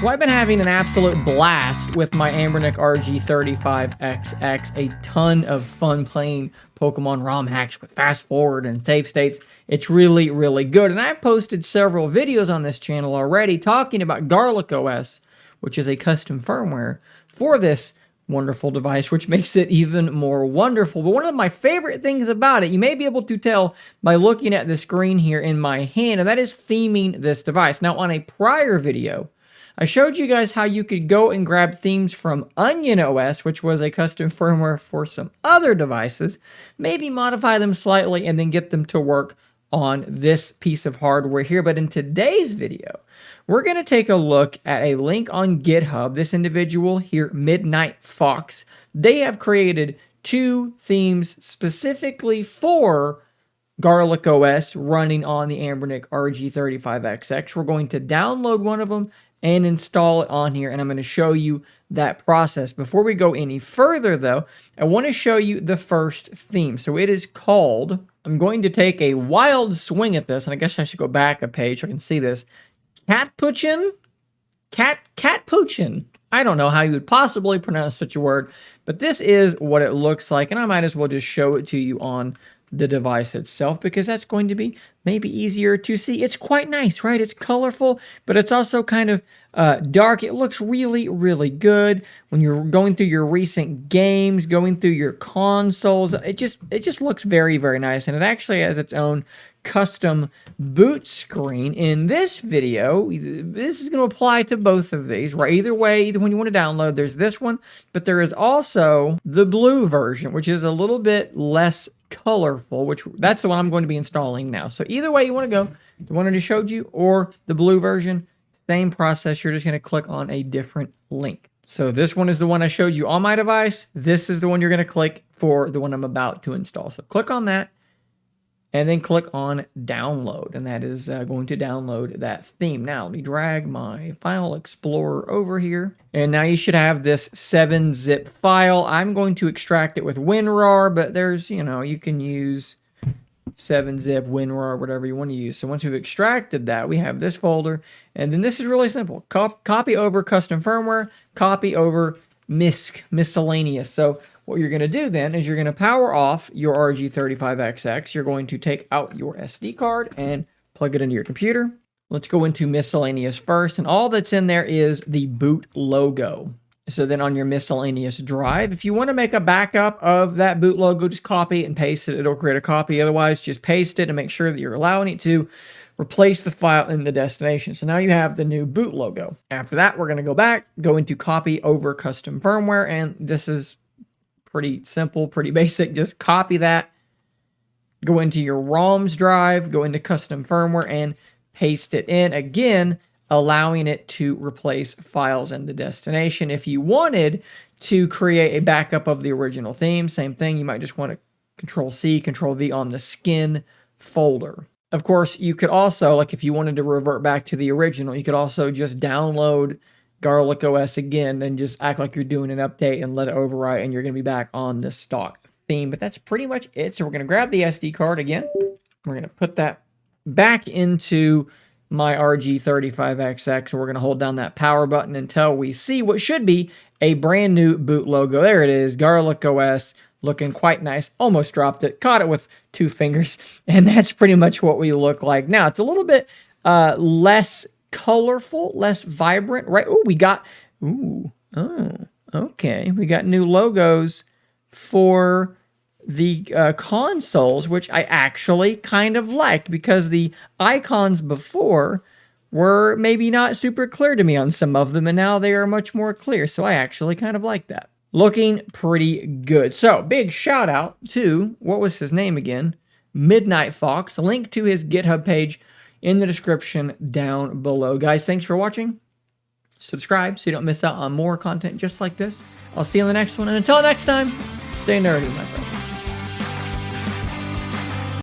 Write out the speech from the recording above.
So I've been having an absolute blast with my Ambernick RG35XX. A ton of fun playing Pokemon ROM hacks with fast forward and save states. It's really, really good. And I've posted several videos on this channel already talking about GarlicOS, which is a custom firmware for this wonderful device, which makes it even more wonderful. But one of my favorite things about it, you may be able to tell by looking at the screen here in my hand, and that is theming this device. Now, on a prior video, I showed you guys how you could go and grab themes from Onion OS, which was a custom firmware for some other devices, maybe modify them slightly and then get them to work on this piece of hardware here. But in today's video, we're going to take a look at a link on GitHub. This individual here, Midnight Fox, they have created two themes specifically for GarlicOS running on the Ambernick RG35XX. We're going to download one of them and install it on here, and I'm going to show you that process. Before we go any further, though, I want to show you the first theme. So it is called, I'm going to take a wild swing at this, and I guess I should go back a page so I can see this. Catpuchin? Catpuchin. I don't know how you would possibly pronounce such a word, but this is what it looks like, and I might as well just show it to you on the device itself, because that's going to be maybe easier to see. It's quite nice, right? It's colorful, but it's also kind of dark. It looks really, really good when you're going through your recent games, going through your consoles. It just looks very, very nice, and it actually has its own custom boot screen. In this video, this is going to apply to both of these, right? Either way, either one you want to download, there's this one, but there is also the blue version, which is a little bit less colorful, which that's the one I'm going to be installing now. So either way you want to go, the one I just showed you or the blue version, same process. You're just going to click on a different link. So this one is the one I showed you on my device. This is the one you're going to click for the one I'm about to install. So click on that and then click on download, and that is going to download that theme. Now let me drag my file explorer over here, and now you should have this 7-zip file. I'm going to extract it with WinRAR, but there's, you can use 7-zip, WinRAR, whatever you want to use. So once we've extracted that, we have this folder, and then this is really simple. Copy over custom firmware, copy over MISC, miscellaneous. So what you're going to do then is you're going to power off your RG35XX. You're going to take out your SD card and plug it into your computer. Let's go into miscellaneous first, and all that's in there is the boot logo. So then on your miscellaneous drive, if you want to make a backup of that boot logo, just copy it and paste it. It'll create a copy. Otherwise, just paste it and make sure that you're allowing it to replace the file in the destination. So now you have the new boot logo. After that, we're going to go back, go into copy over custom firmware, and this is pretty simple, pretty basic. Just copy that, go into your ROMs drive, go into custom firmware, and paste it in. Again, allowing it to replace files in the destination. If you wanted to create a backup of the original theme, same thing. You might just want to Control-C, Control-V on the skin folder. Of course, you could also, like if you wanted to revert back to the original, you could also just download GarlicOS again and just act like you're doing an update and let it overwrite, and you're going to be back on the stock theme. But that's pretty much it. So we're going to grab the SD card again. We're going to put that back into my RG35XX. We're going to hold down that power button until we see what should be a brand new boot logo. There it is, GarlicOS, looking quite nice. Almost dropped it, caught it with 2 fingers, and that's pretty much what we look like now. It's a little bit less colorful, less vibrant, right? Oh, we got, okay. We got new logos for the consoles, which I actually kind of like, because the icons before were maybe not super clear to me on some of them, and now they are much more clear. So I actually kind of like that. Looking pretty good. So big shout out to, what was his name again? Midnight Fox. A link to his GitHub page in the description down below. Guys, thanks for watching. Subscribe so you don't miss out on more content just like this. I'll see you on the next one. And until next time, stay nerdy, my friends.